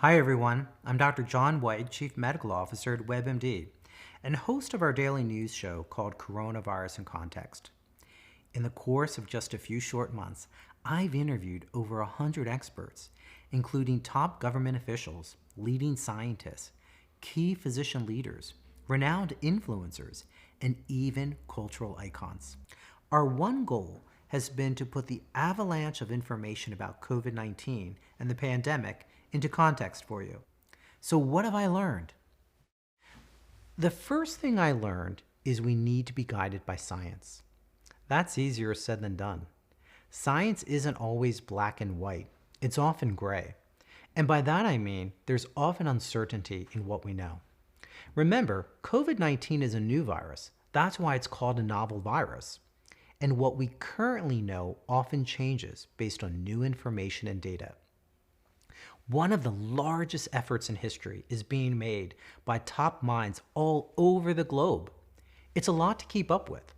Hi everyone, I'm Dr. John Whyte, Chief Medical Officer at WebMD, and host of our daily news show called Coronavirus in Context. In the course of just a few short months, I've interviewed over 100 experts, including top government officials, leading scientists, key physician leaders, renowned influencers, and even cultural icons. Our one goal has been to put the avalanche of information about COVID-19 and the pandemic into context for you. So what have I learned? The first thing I learned is we need to be guided by science. That's easier said than done. Science isn't always black and white. It's often gray. And by that I mean there's often uncertainty in what we know. Remember, COVID-19 is a new virus. That's why it's called a novel virus. And what we currently know often changes based on new information and data. One of the largest efforts in history is being made by top minds all over the globe. It's a lot to keep up with.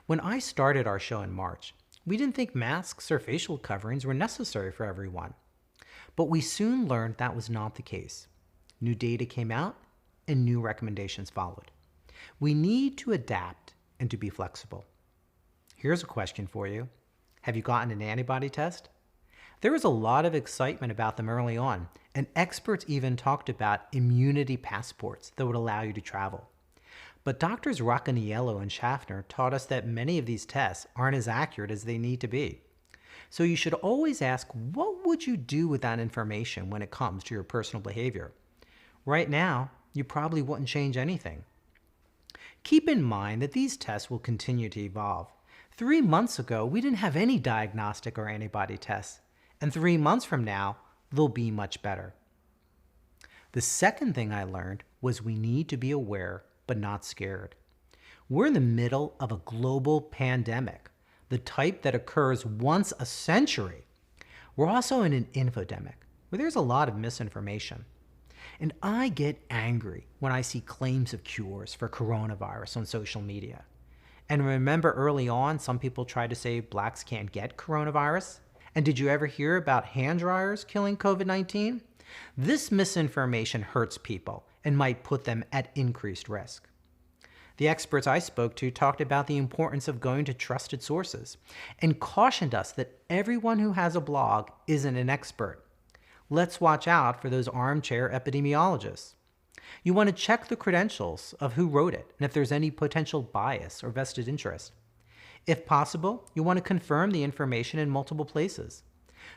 When I started our show in March, we didn't think masks or facial coverings were necessary for everyone. But we soon learned that was not the case. New data came out and new recommendations followed. We need to adapt and to be flexible. Here's a question for you. Have you gotten an antibody test? There was a lot of excitement about them early on, and experts even talked about immunity passports that would allow you to travel. But doctors Raccaniello and Schaffner taught us that many of these tests aren't as accurate as they need to be. So you should always ask, what would you do with that information when it comes to your personal behavior? Right now, you probably wouldn't change anything. Keep in mind that these tests will continue to evolve. 3 months ago, we didn't have any diagnostic or antibody tests, and 3 months from now, they'll be much better. The second thing I learned was we need to be aware but not scared. We're in the middle of a global pandemic, the type that occurs once a century. We're also in an infodemic, where there's a lot of misinformation. And I get angry when I see claims of cures for coronavirus on social media. And remember early on, some people tried to say blacks can't get coronavirus? And did you ever hear about hand dryers killing COVID-19? This misinformation hurts people and might put them at increased risk. The experts I spoke to talked about the importance of going to trusted sources and cautioned us that everyone who has a blog isn't an expert. Let's watch out for those armchair epidemiologists. You want to check the credentials of who wrote it and if there's any potential bias or vested interest. If possible, you want to confirm the information in multiple places.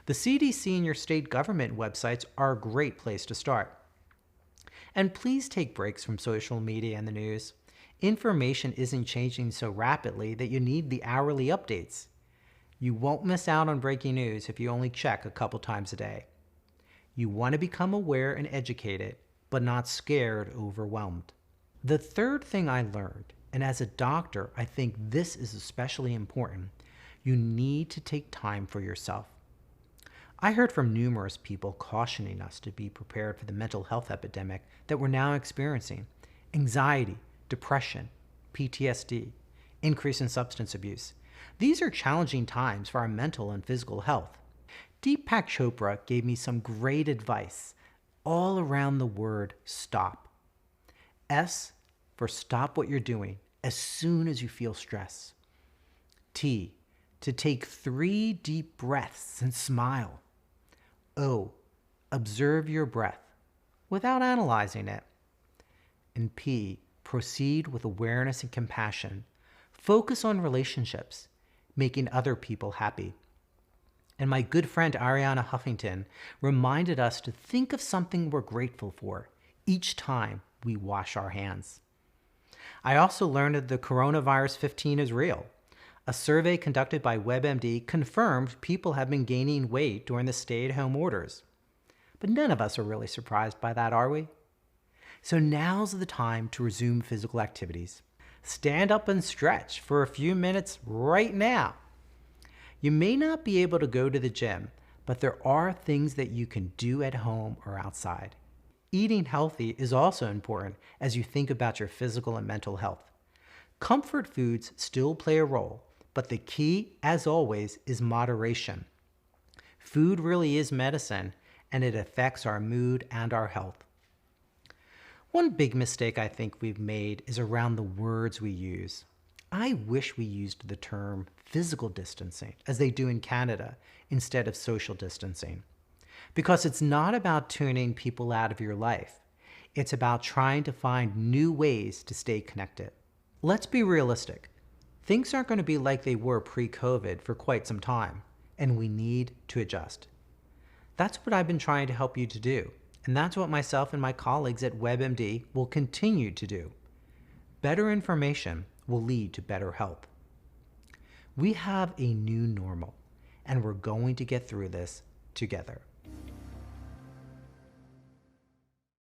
The CDC and your state government websites are a great place to start. And please take breaks from social media and the news. Information isn't changing so rapidly that you need the hourly updates. You won't miss out on breaking news if you only check a couple times a day. You want to become aware and educated, but not scared or overwhelmed. The third thing I learned, and as a doctor, I think this is especially important, you need to take time for yourself. I heard from numerous people cautioning us to be prepared for the mental health epidemic that we're now experiencing. Anxiety, depression, PTSD, increase in substance abuse. These are challenging times for our mental and physical health. Deepak Chopra gave me some great advice all around the word stop. S for stop what you're doing as soon as you feel stress. T, to take 3 deep breaths and smile. O, observe your breath without analyzing it. And P, proceed with awareness and compassion. Focus on relationships, making other people happy. And my good friend Ariana Huffington reminded us to think of something we're grateful for each time we wash our hands. I also learned that the coronavirus 15 is real. A survey conducted by WebMD confirmed people have been gaining weight during the stay-at-home orders. But none of us are really surprised by that, are we? So now's the time to resume physical activities. Stand up and stretch for a few minutes right now. You may not be able to go to the gym, but there are things that you can do at home or outside. Eating healthy is also important as you think about your physical and mental health. Comfort foods still play a role, but the key, as always, is moderation. Food really is medicine, and it affects our mood and our health. One big mistake I think we've made is around the words we use. I wish we used the term physical distancing, as they do in Canada, instead of social distancing. Because it's not about tuning people out of your life. It's about trying to find new ways to stay connected. Let's be realistic. Things aren't going to be like they were pre-COVID for quite some time, and we need to adjust. That's what I've been trying to help you to do, and that's what myself and my colleagues at WebMD will continue to do. Better information will lead to better health. We have a new normal, and we're going to get through this together.